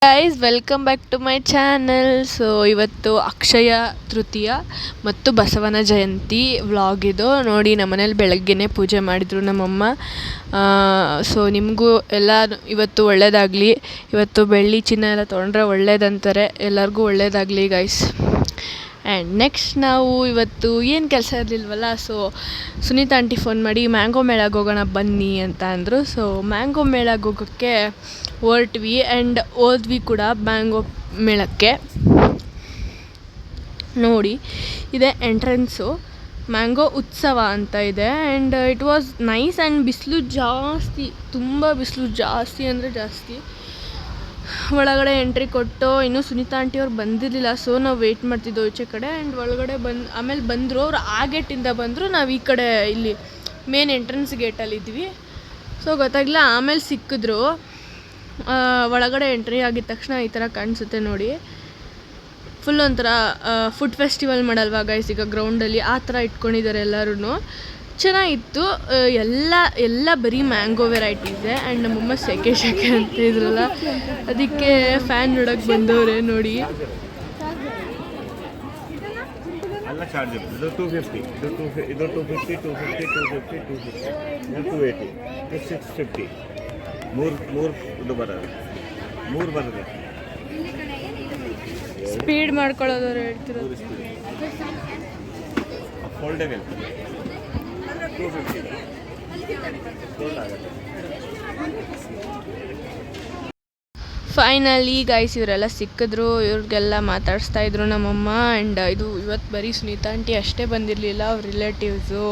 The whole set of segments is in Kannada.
Guys welcome back to my channel. So ಇವತ್ತು ಅಕ್ಷಯ ತೃತೀಯ ಮತ್ತು ಬಸವನ ಜಯಂತಿ ವ್ಲಾಗ್ ಇದು. ನೋಡಿ ನಮ್ಮನೇಲಿ ಬೆಳಗ್ಗೆನೇ ಪೂಜೆ ಮಾಡಿದರು ನಮ್ಮಮ್ಮ. ಸೊ ನಿಮಗೂ ಎಲ್ಲ ಇವತ್ತು ಒಳ್ಳೆಯದಾಗಲಿ. ಇವತ್ತು ಬೆಳ್ಳಿ ಚಿನ್ನ ಎಲ್ಲ ತೊಗೊಂಡ್ರೆ ಒಳ್ಳೇದಂತಾರೆ. ಎಲ್ಲರಿಗೂ ಒಳ್ಳೆಯದಾಗಲಿ ಗೈಸ್. ಆ್ಯಂಡ್ ನೆಕ್ಸ್ಟ್ ನಾವು ಇವತ್ತು ಏನು ಕೆಲಸ ಇರಲಿಲ್ವಲ್ಲ, ಸೊ ಸುನೀತಾ ಆಂಟಿ ಫೋನ್ ಮಾಡಿ ಮ್ಯಾಂಗೋ ಮೇಳಗೆ ಹೋಗೋಣ ಬನ್ನಿ ಅಂತ ಅಂದರು. ಸೊ ಮ್ಯಾಂಗೋ ಮೇಳಗೆ ಹೋಗೋಕ್ಕೆ ಹೊರಟ್ವಿ ಆ್ಯಂಡ್ ಹೋದ್ವಿ ಕೂಡ ಮ್ಯಾಂಗೋ ಮೇಳಕ್ಕೆ. ನೋಡಿ ಇದೆ ಎಂಟ್ರೆನ್ಸು, ಮ್ಯಾಂಗೋ ಉತ್ಸವ ಅಂತ ಇದೆ. And it was nice. And ಬಿಸಿಲು ಜಾಸ್ತಿ, ತುಂಬ ಬಿಸಿಲು ಜಾಸ್ತಿ ಅಂದರೆ ಜಾಸ್ತಿ. ಒಳಗಡೆ ಎಂಟ್ರಿ ಕೊಟ್ಟು ಇನ್ನೂ ಸುನೀತಾ ಆಂಟಿಯವ್ರು ಬಂದಿರಲಿಲ್ಲ. ಸೊ ನಾವು ವೆಯ್ಟ್ ಮಾಡ್ತಿದ್ದೋ ಈಚೆ ಕಡೆ. ಆ್ಯಂಡ್ ಒಳಗಡೆ ಆಮೇಲೆ ಬಂದರು ಅವ್ರು. ಆ ಗೇಟಿಂದ ಬಂದರು, ನಾವು ಈ ಕಡೆ ಇಲ್ಲಿ ಮೇನ್ ಎಂಟ್ರೆನ್ಸ್ ಗೇಟಲ್ಲಿದ್ವಿ. ಸೊ ಗೊತ್ತಾಗಿಲ್ಲ, ಆಮೇಲೆ ಸಿಕ್ಕಿದ್ರು. ಒಳಗಡೆ ಎಂಟ್ರಿ ಆಗಿದ ತಕ್ಷಣ ಈ ಥರ ಕಾಣಿಸುತ್ತೆ ನೋಡಿ. ಫುಲ್ ಒಂಥರ ಫುಡ್ ಫೆಸ್ಟಿವಲ್ ಮಾಡಲ್ವಾ ಗೈಸ್ ಈಗ ಗ್ರೌಂಡಲ್ಲಿ, ಆ ಥರ ಇಟ್ಕೊಂಡಿದ್ದಾರೆ ಎಲ್ಲರೂ. ಚೆನ್ನಾಗಿತ್ತು. ಎಲ್ಲ ಬರೀ ಮ್ಯಾಂಗೋ ವೆರೈಟೀಸೇ. ಆ್ಯಂಡ್ ನಮ್ಮಮ್ಮ ಸೆಕೆ ಅಂತ ಇದ್ರಲ್ಲ, ಅದಕ್ಕೆ ಫ್ಯಾನ್ ನೋಡೋಕ್ಕೆ ಬಂದವ್ರೆ ನೋಡಿ. ಎಲ್ಲ ಚಾರ್ಜಬಲ್. ಇದು 250, ಇದು 250, 250, 250, 250, 280, 650. ಮೂರು ಇದು ಬರೋದು, 3 ಬರೋದು. ಸ್ಪೀಡ್ ಮಾಡ್ಕೊಳ್ಳೋದವ್ರು ಹೇಳ್ತಿರೋದು. ಫೋಲ್ಡೇಬಲ್ 250 ಫೈನಲಿ ಗೈಸ್ ಇವರೆಲ್ಲ ಸಿಕ್ಕಿದ್ರು. ಇವ್ರಿಗೆಲ್ಲ ಮಾತಾಡಿಸ್ತಾ ಇದ್ರು ನಮ್ಮಮ್ಮ. ಆ್ಯಂಡ್ ಇದು ಇವತ್ತು ಬರೀ ಸುನೀತಾ ಆಂಟಿ ಅಷ್ಟೇ ಬಂದಿರಲಿಲ್ಲ, ಅವ್ರ ರಿಲೇಟಿವ್ಸು,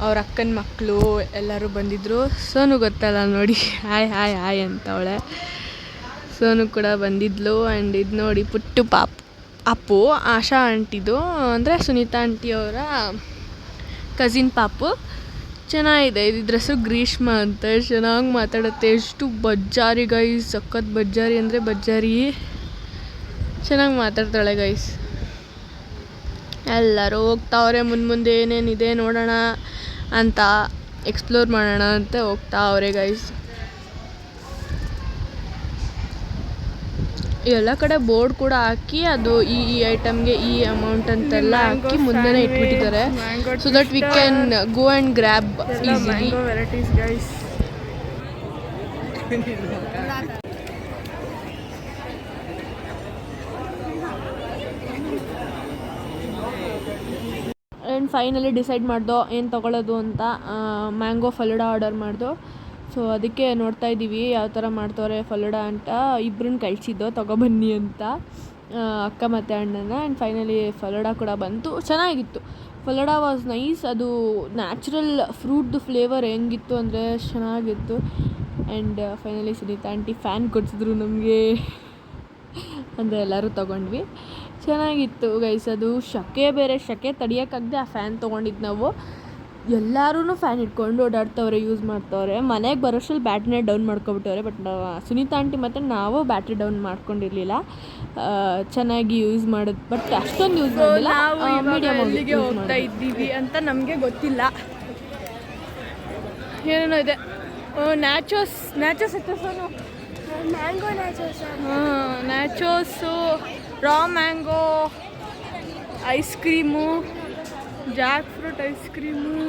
ಅವ್ರ ಅಕ್ಕನ ಮಕ್ಕಳು ಎಲ್ಲರೂ ಬಂದಿದ್ದರು. ಸೋನು ಗೊತ್ತಲ್ಲ ನೋಡಿ, ಹಾಯ್ ಹಾಯ್ ಹಾಯ್ ಅಂತವಳೆ. ಸೋನು ಕೂಡ ಬಂದಿದ್ಲು. ಆ್ಯಂಡ್ ಇದು ನೋಡಿ ಪುಟ್ಟು ಅಪ್ಪು, ಆಶಾ ಆಂಟಿದು ಅಂದರೆ ಸುನೀತಾ ಆಂಟಿಯವರ ಕಸಿನ್ ಪಾಪು. ಚೆನ್ನಾಗಿದೆ. ಇದ್ರ ಹೆಸರು ಗ್ರೀಷ್ಮ ಅಂತ. ಚೆನ್ನಾಗಿ ಮಾತಾಡುತ್ತೆ. ಎಷ್ಟು ಬಜ್ಜಾರಿ ಗೈಸ್, ಸಖತ್ ಬಜ್ಜಾರಿ ಅಂದರೆ ಬಜ್ಜಾರಿ. ಚೆನ್ನಾಗಿ ಮಾತಾಡ್ತಾಳೆ ಗೈಸ್. ಎಲ್ಲರೂ ಹೋಗ್ತಾವ್ರೆ ಮುಂದೆ ಏನೇನಿದೆ ನೋಡೋಣ ಅಂತ, ಎಕ್ಸ್ಪ್ಲೋರ್ ಮಾಡೋಣ ಅಂತ ಹೋಗ್ತಾವ್ರೆ ಗೈಸ್. ಎಲ್ಲ ಕಡೆ ಬೋರ್ಡ್ ಕೂಡ ಹಾಕಿ ಅದು ಈ ಐಟಮ್ಗೆ ಈ ಅಮೌಂಟ್ ಅಂತೆಲ್ಲ ಹಾಕಿ ಮುಂದೆನೇ ಇಟ್ಬಿಟ್ಟಿದ್ದಾರೆ. So that we can go and grab easily. Varieties guys. And finally decide ಮಾಡ್ದೋ ಏನು ತೊಗೊಳ್ಳೋದು ಅಂತ. ಮ್ಯಾಂಗೋ ಫಲೂಡಾ ಆರ್ಡರ್ ಮಾಡ್ದೋ. ಸೊ ಅದಕ್ಕೆ ನೋಡ್ತಾ ಇದ್ದೀವಿ ಯಾವ ಥರ ಮಾಡ್ತವ್ರೆ ಫಲೂಡಾ ಅಂತ. ಇಬ್ಬರನ್ನ ಕಳಿಸಿದ್ದೋ ತೊಗೊಬನ್ನಿ ಅಂತ, ಅಕ್ಕ ಮತ್ತು ಅಣ್ಣನ. ಆ್ಯಂಡ್ ಫೈನಲಿ ಫಲೂಡಾ ಕೂಡ ಬಂತು. ಚೆನ್ನಾಗಿತ್ತು. Falooda was nice. ಅದು ನ್ಯಾಚುರಲ್ ಫ್ರೂಟ್ದು ಫ್ಲೇವರ್ ಹೆಂಗಿತ್ತು ಅಂದರೆ ಚೆನ್ನಾಗಿತ್ತು. And finally Sunita aunty fan ಕೊಡಿಸಿದ್ರು ನಮಗೆ ಅಂದರೆ ಎಲ್ಲರೂ ತೊಗೊಂಡ್ವಿ. ಚೆನ್ನಾಗಿತ್ತು ಗೈಸ್. ಅದು ಶೆಕೆ ತಡಿಯೋಕ್ಕಾಗದೆ ಆ ಫ್ಯಾನ್ ತೊಗೊಂಡಿದ್ದು ನಾವು. ಎಲ್ಲರೂ ಫ್ಯಾನ್ ಇಟ್ಕೊಂಡು ಓಡಾಡ್ತವ್ರೆ, ಯೂಸ್ ಮಾಡ್ತವ್ರೆ. ಮನೆಗೆ ಬರೋಷ್ಟ್ರಲ್ಲಿ ಬ್ಯಾಟ್ರಿನೇ ಡೌನ್ ಮಾಡ್ಕೊಬಿಟ್ಟವ್ರೆ. ಬಟ್ ಸುನೀತಾ ಆಂಟಿ ಮತ್ತು ನಾವು ಬ್ಯಾಟ್ರಿ ಡೌನ್ ಮಾಡ್ಕೊಂಡಿರಲಿಲ್ಲ. ಚೆನ್ನಾಗಿ ಯೂಸ್ ಮಾಡೋದು, ಬಟ್ ಅಷ್ಟೊಂದು ಯೂಸ್ ಮಾಡಿಲ್ಲ. ಮೀಡಿಯಮ್ ಎಲ್ಲಿಗೆ ಹೋಗ್ತಾ ಇದ್ದೀವಿ ಅಂತ ನಮಗೆ ಗೊತ್ತಿಲ್ಲ. ಏನೇನೋ ಇದೆ. ನ್ಯಾಚೋಸ್ ಎತ್ತೋಸೋನು mango nachos, raw mango ice cream, jack fruit ice cream.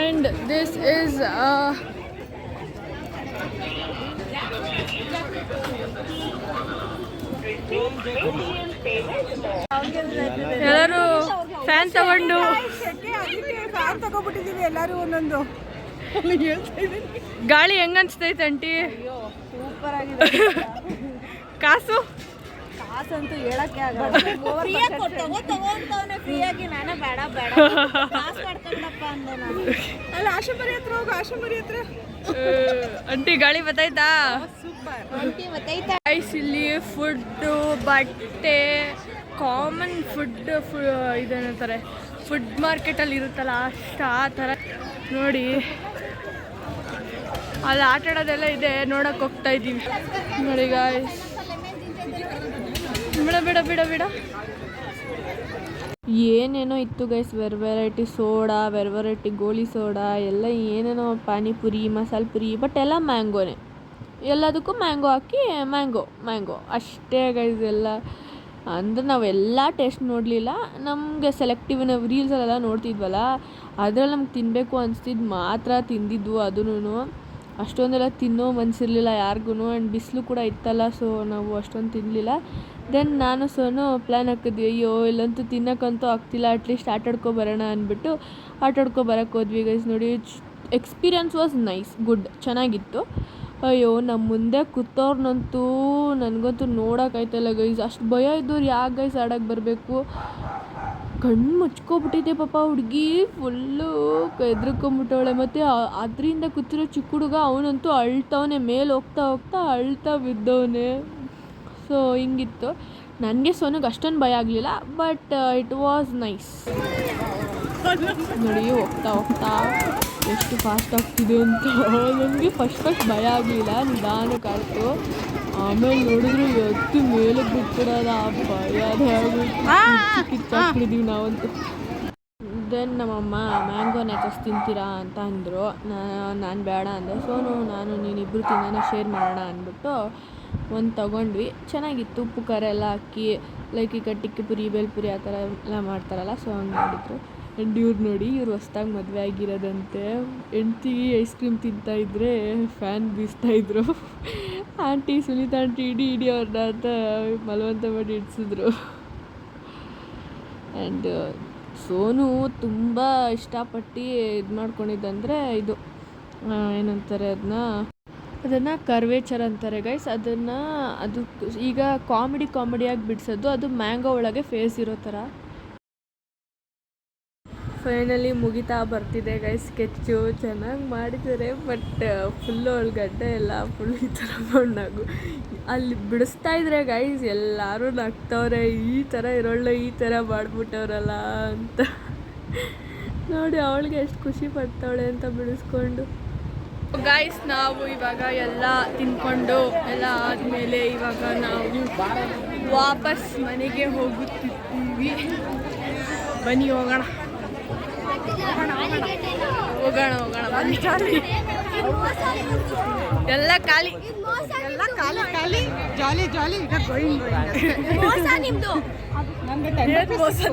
And this is ಎಲ್ಲರೂ ಫ್ಯಾನ್ ತಗೊಂಡು ಫ್ಯಾನ್ ತಗೋಬಿಟ್ಟಿದ್ದೀವಿ ಎಲ್ಲರೂ ಒಂದೊಂದು. ಗಾಳಿ ಹೆಂಗ ಅನ್ಸ್ತೈತೆ ಆಂಟಿ? ಸೂಪರ್ ಆಗಿದೆ. ಕಾಸಂತೂ ಹೇಳಕ್ಕೆ ಆಗಲ್ಲ. ಫ್ರೀಯಾಗಿ ನಾನೇ ಬೇಡ ಕಾಸು ಮಾಡ್ಕೊಂಡಪ್ಪ ಅಂದೆ ನಾನು. ಅಲ್ಲ ಆಶಾಮರಿ ಹತ್ರ ಹೋಗು, ಆಶಾಮರಿ ಹತ್ರ. ಆಂಟಿ ಗಾಳಿ ಬತ್ತಾಯ್ತಾ? Super aunty ಬತ್ತಾಯ್ತಾ? ಇಲ್ಲಿ ಫುಡ್ಡು, ಬಟ್ಟೆ, ಕಾಮನ್ ಫುಡ್ ಇದೇನಂತಾರೆ ಫುಡ್ ಮಾರ್ಕೆಟಲ್ಲಿ ಇರುತ್ತಲ್ಲ ಅಷ್ಟು ಆ ಥರ ನೋಡಿ. ಅಲ್ಲಿ ಆಟ ಆಡೋದೆಲ್ಲ ಇದೆ, ನೋಡಕ್ಕೆ ಹೋಗ್ತಾ ಇದ್ದೀವಿ ನೋಡಿ ಗಾಯ್ಸ್. ಬಿಡ ಬಿಡ ಬಿಡ ಬಿಡ ಏನೇನೋ ಇತ್ತು ಗೈಸ್, ವೆರೈಟಿ ಸೋಡಾ, ವೆರೈಟಿ ಗೋಲಿ ಸೋಡಾ ಎಲ್ಲ ಏನೇನೋ, ಪಾನಿಪುರಿ, ಮಸಾಲೆ ಪುರಿ, ಬಟ್ ಎಲ್ಲ ಮ್ಯಾಂಗೋನೇ, ಎಲ್ಲದಕ್ಕೂ ಮ್ಯಾಂಗೋ ಹಾಕಿ ಮ್ಯಾಂಗೋ ಅಷ್ಟೇ ಗೈಸ್. ಎಲ್ಲ ಅಂದರೆ ನಾವೆಲ್ಲ ಟೇಸ್ಟ್ ನೋಡಲಿಲ್ಲ, ನಮಗೆ ಸೆಲೆಕ್ಟಿವ್ ನಾವು ರೀಲ್ಸಲ್ಲೆಲ್ಲ ನೋಡ್ತಿದ್ವಲ್ಲ, ಅದ್ರಲ್ಲಿ ನಮ್ಗೆ ತಿನ್ನಬೇಕು ಅನಿಸ್ತಿದ್ದು ಮಾತ್ರ ತಿಂದಿದ್ವು. ಅದೂ ಅಷ್ಟೊಂದೆಲ್ಲ ತಿನ್ನೋ ಮನಸ್ಸಿರಲಿಲ್ಲ ಯಾರಿಗೂ, ಆ್ಯಂಡ್ ಬಿಸಿಲು ಕೂಡ ಇತ್ತಲ್ಲ, ಸೊ ನಾವು ಅಷ್ಟೊಂದು ತಿನ್ನಲಿಲ್ಲ. ದೆನ್ ನಾನು ಸೋನು ಪ್ಲ್ಯಾನ್ ಹಾಕಿದ್ವಿ, ಅಯ್ಯೋ ಇಲ್ಲಂತೂ ತಿನ್ನೋಕ್ಕಂತೂ ಆಗ್ತಿಲ್ಲ, ಅಟ್ಲೀಸ್ಟ್ ಆಟಾಡ್ಕೊಬರೋಣ ಅಂದ್ಬಿಟ್ಟು ಆಟಾಡ್ಕೊಬರಕ್ಕೆ ಹೋದ್ವಿ ಗೈಸ್. ನೋಡಿ ಎಕ್ಸ್ಪೀರಿಯನ್ಸ್ ವಾಸ್ ನೈಸ್, ಗುಡ್, ಚೆನ್ನಾಗಿತ್ತು. ಅಯ್ಯೋ ನಮ್ಮ ಮುಂದೆ ಕೂತವ್ರನ್ನಂತೂ ನನಗಂತೂ ನೋಡೋಕ್ಕಾಯ್ತಲ್ಲ ಗೈಸ್, ಅಷ್ಟು ಭಯ ಇದ್ದವ್ರು ಯಾಕೆ ಗೈಸ್ ಆಡೋಕ್ಕೆ ಬರಬೇಕು. ಕಣ್ಣು ಮುಚ್ಕೊಬಿಟ್ಟಿದೆ ಪಾಪ ಹುಡುಗಿ, ಫುಲ್ಲು ಹೆದ್ರಕೊಂಬಿಟ್ಟವಳೆ. ಮತ್ತು ಅದರಿಂದ ಕೂತಿರೋ ಚಿಕ್ಕ ಹುಡುಗ ಅವನಂತೂ ಅಳ್ತವನೆ, ಮೇಲೆ ಹೋಗ್ತಾ ಅಳ್ತಾ ಬಿದ್ದವನೆ. ಸೊ ಹಿಂಗಿತ್ತು. ನನಗೆ ಸೋನಿಗೆ ಅಷ್ಟೊಂದು ಭಯ ಆಗಲಿಲ್ಲ, ಬಟ್ ಇಟ್ ವಾಸ್ ನೈಸ್. ನೋಡಿ ಹೋಗ್ತಾ ಎಷ್ಟು ಫಾಸ್ಟ್ ಆಗ್ತಿದೆ ಅಂತ. ನನಗೆ ಫಸ್ಟ್ ಭಯ ಆಗಲಿಲ್ಲ, ನಿಧಾನಕ್ಕಾಯ್ತು. ಆಮೇಲೆ ನೋಡಿದ್ರು ಎತ್ತು ಮೇಲೆ ಬಿಟ್ಬಿಡೋದ, ಭಯ ಕಿಚ್ಚಾಕ್ಬಿಟ್ಟಿದ್ದೀವಿ ನಾವಂತೂ. ದೆನ್ ನಮ್ಮಮ್ಮ ಮ್ಯಾಂಗೋ ನೆಚಸ್ ತಿಂತೀರಾ ಅಂತ ಅಂದರು. ನಾನು ಬೇಡ ಅಂದೆ. ಸೋನು ನಾನು ನೀನಿಬ್ಬರು ತಿನ್ನೋಣ, ಶೇರ್ ಮಾಡೋಣ ಅಂದ್ಬಿಟ್ಟು ಒಂದು ತೊಗೊಂಡ್ವಿ. ಚೆನ್ನಾಗಿತ್ತು, ಉಪ್ಪು ಖಾರ ಎಲ್ಲ ಹಾಕಿ, ಲೈಕ್ ಈಗ ಟಿಕ್ಕಿ ಪುರಿ, ಬೇಲ್ಪುರಿ ಆ ಥರ ಎಲ್ಲ ಮಾಡ್ತಾರಲ್ಲ, ಸೊ ಹಂಗೆ ಮಾಡಿದ್ರು. ಆ್ಯಂಡ್ ಇವ್ರು ನೋಡಿ, ಇವ್ರು ಹೊಸ್ದಾಗಿ ಮದುವೆ ಆಗಿರೋದಂತೆ. ಹೆಂಡ್ತಿಗೆ ಐಸ್ ಕ್ರೀಮ್ ತಿಂತಾಯಿದ್ರೆ ಫ್ಯಾನ್ ಬೀಸ್ತಾಯಿದ್ರು. ಆಂಟಿ ಸುನೀತಾ ಆಂಟಿ ಇಡೀ ಅವ್ರನ್ನ ಅಂತ ಬಲವಂತ ಮಾಡಿ ಇಡ್ಸಿದ್ರು. ಆ್ಯಂಡ್ ಸೋನು ತುಂಬ ಇಷ್ಟಪಟ್ಟು ಇದು ಮಾಡ್ಕೊಂಡಿದ್ದಂದರೆ ಇದು ಏನಂತಾರೆ ಅದನ್ನು ಕರ್ವೇಚರ್ ಅಂತಾರೆ ಗೈಸ್. ಅದು ಈಗ ಕಾಮಿಡಿಯಾಗಿ ಬಿಡಿಸೋದು, ಅದು ಮ್ಯಾಂಗೋ ಒಳಗೆ ಫೇಸ್ ಇರೋ ಥರ. ಫೈನಲಿ ಮುಗಿತಾ ಬರ್ತಿದೆ ಗೈಸ್. ಸ್ಕೆಚ್ಚು ಚೆನ್ನಾಗಿ ಮಾಡಿದ್ದಾರೆ, ಬಟ್ ಫುಲ್ಲು ಅವಳು ಗಡ್ಡೆ ಎಲ್ಲ ಫುಲ್ ಈ ಥರ ಮಣ್ಣಾಗು ಅಲ್ಲಿ ಬಿಡಿಸ್ತಾ ಇದ್ರೆ ಗೈಸ್ ಎಲ್ಲರೂ ನಗ್ತವ್ರೆ, ಈ ಥರ ಇರೋಳ್ಳು ಈ ಥರ ಮಾಡಿಬಿಟ್ಟವ್ರಲ್ಲ ಅಂತ. ನೋಡಿ ಅವಳಿಗೆ ಎಷ್ಟು ಖುಷಿ ಪಡ್ತಾವಳೆ ಅಂತ ಬಿಡಿಸ್ಕೊಂಡು. ಗೈಸ್ ನಾವು ಇವಾಗ ಎಲ್ಲ ತಿನ್ಕೊಂಡು ಎಲ್ಲ ಆದಮೇಲೆ ಇವಾಗ ನಾವು ವಾಪಸ್ ಮನೆಗೆ ಹೋಗುತ್ತಿದ್ದೀವಿ. ಬನ್ನಿ ಹೋಗೋಣ ಬನ್ನಿ. ಖಾಲಿ ಎಲ್ಲ ಖಾಲಿ ಜಾಲಿ ಈಗ ಮೋಸ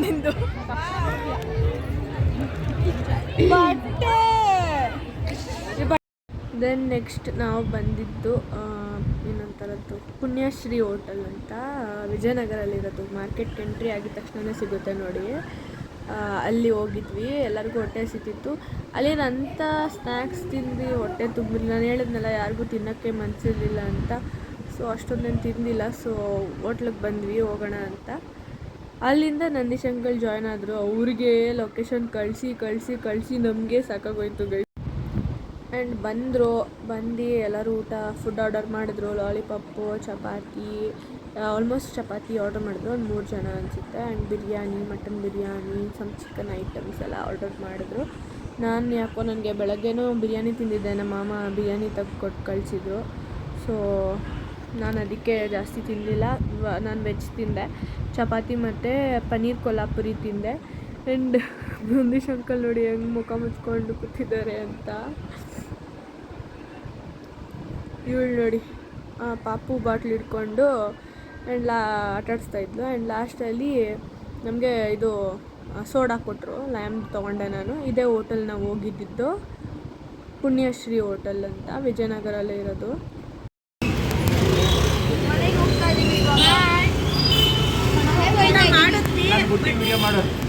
ನಿಂದು. ದೆನ್ ನೆಕ್ಸ್ಟ್ ನಾವು ಬಂದಿದ್ದು ಏನಂತಾರದ್ದು ಪುಣ್ಯಶ್ರೀ ಹೋಟೆಲ್ ಅಂತ ವಿಜಯನಗರಲ್ಲಿರೋದು. ಮಾರ್ಕೆಟ್ ಎಂಟ್ರಿ ಆಗಿದ ತಕ್ಷಣವೇ ಸಿಗುತ್ತೆ ನೋಡಿ, ಅಲ್ಲಿ ಹೋಗಿದ್ವಿ. ಎಲ್ಲರಿಗೂ ಹೊಟ್ಟೆ ಹಸಿತಿತ್ತು. ಅಲ್ಲೇನಂತ ಸ್ನ್ಯಾಕ್ಸ್ ತಿಂದು ಹೊಟ್ಟೆ ತುಂಬಿಲ್ಲ. ನಾನು ಹೇಳಿದ್ನಲ್ಲ ಯಾರಿಗೂ ತಿನ್ನೋಕ್ಕೆ ಮನಸ್ಸಿರಲಿಲ್ಲ ಅಂತ, ಸೊ ಅಷ್ಟೊಂದೇನು ತಿಂದಿಲ್ಲ. ಸೊ ಹೋಟ್ಲಿಗೆ ಬಂದ್ವಿ ಹೋಗೋಣ ಅಂತ. ಅಲ್ಲಿಂದ ನಂದೀಶ್ ಅಂಕಲ್ ಜಾಯ್ನ್ ಆದರು. ಅವ್ರಿಗೆ ಲೊಕೇಶನ್ ಕಳಿಸಿ ನಮಗೆ ಸಾಕಾಗೋಯ್ತು ಗೈ. ಆ್ಯಂಡ್ ಬಂದು ಎಲ್ಲರೂ ಫುಡ್ ಆರ್ಡರ್ ಮಾಡಿದ್ರು. Lollipop, chapati, almost chapati order ಮಾಡಿದ್ರು, ಒಂದು 3 ಜನ ಅನಿಸುತ್ತೆ. And biryani, mutton biryani, some chicken items ಎಲ್ಲ ಆರ್ಡರ್ ಮಾಡಿದ್ರು. ನಾನು ಯಾಕೋ ನನಗೆ ಬೆಳಗ್ಗೆನೂ ಬಿರಿಯಾನಿ ತಿಂದಿದ್ದೆ, ನಮ್ಮ ಮಾಮ ಬಿರಿಯಾನಿ ತೆಗೆದುಕೊಟ್ಟು ಕಳಿಸಿದ್ರು. ಸೊ ನಾನು ಅದಕ್ಕೆ ಜಾಸ್ತಿ ತಿನ್ನಲಿಲ್ಲ. ನಾನು ವೆಜ್ ತಿಂದೆ, ಚಪಾತಿ ಮತ್ತು ಪನ್ನೀರ್ ಕೊಲ್ಹಾಪುರಿ ತಿಂದೆ. ಆ್ಯಂಡ್ ನಂದೀಶ್ ಅಂಕಲ್ ನೋಡಿ ಹೆಂಗೆ ಮುಖ ಮುಚ್ಕೊಂಡು ಕೂತಿದ್ದಾರೆ ಅಂತ. ಇವಳು ನೋಡಿ ಪಾಪು ಬಾಟ್ಲ್ ಹಿಡ್ಕೊಂಡು ಆ್ಯಂಡ್ ಆಟಾಡಿಸ್ತಾಯಿದ್ಲು. ಆ್ಯಂಡ್ ಲಾಸ್ಟಲ್ಲಿ ನಮಗೆ ಇದು ಸೋಡಾ ಕೊಟ್ಟರು. ಲ್ಯಾಮ್ ತೊಗೊಂಡೆ ನಾನು. ಇದೇ ಹೋಟೆಲ್ ನಾವು ಹೋಗಿದ್ದಿದ್ದು, ಪುಣ್ಯಶ್ರೀ ಹೋಟೆಲ್ ಅಂತ, ವಿಜಯನಗರಲ್ಲೇ ಇರೋದು.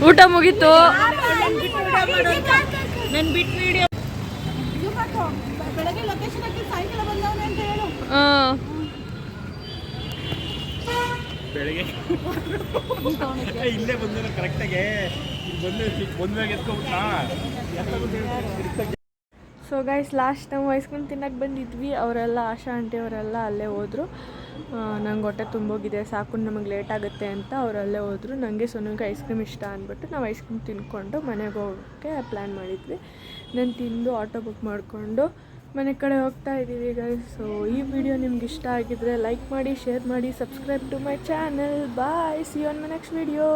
ಊಟ ಮುಗೀತು. ಬೆಳಗ್ಗೆ ಇಲ್ಲೇ ಬಂದ ಕರೆಕ್ಟಾಗೆ ಬಂದಾಗ ಸೊ ಗೈಸ್ ಲಾಸ್ಟ್ ನಾವು ಐಸ್ ಕ್ರೀಮ್ ತಿನ್ನಕ್ಕೆ ಬಂದಿದ್ವಿ. ಅವರೆಲ್ಲ ಆಶಾ ಆಂಟಿ ಅವರೆಲ್ಲ ಅಲ್ಲೇ ಹೋದರು. ನಂಗೆ ಹೊಟ್ಟೆ ತುಂಬೋಗಿದೆ, ಸಾಕು ನಮಗೆ ಲೇಟ್ ಆಗುತ್ತೆ ಅಂತ ಅವರಲ್ಲೇ ಹೋದರು. ನನಗೆ ಸೋನಿಗೆ ಐಸ್ ಕ್ರೀಮ್ ಇಷ್ಟ ಅಂದ್ಬಿಟ್ಟು ನಾವು ಐಸ್ ಕ್ರೀಮ್ ತಿಂದ್ಕೊಂಡು ಮನೆಗೆ ಹೋಗೋಕ್ಕೆ ಪ್ಲ್ಯಾನ್ ಮಾಡಿದ್ವಿ. ನಾನು ತಿಂದು ಆಟೋ ಬುಕ್ ಮಾಡಿಕೊಂಡು ಮನೆ ಕಡೆ ಹೋಗ್ತಾ ಇದ್ದೀವಿ ಗೈಸ್. ಸೊ ಈ ವಿಡಿಯೋ ನಿಮ್ಗೆ ಇಷ್ಟ ಆಗಿದ್ರೆ ಲೈಕ್ ಮಾಡಿ, ಶೇರ್ ಮಾಡಿ, subscribe to my channel. Bye, see you on my next video.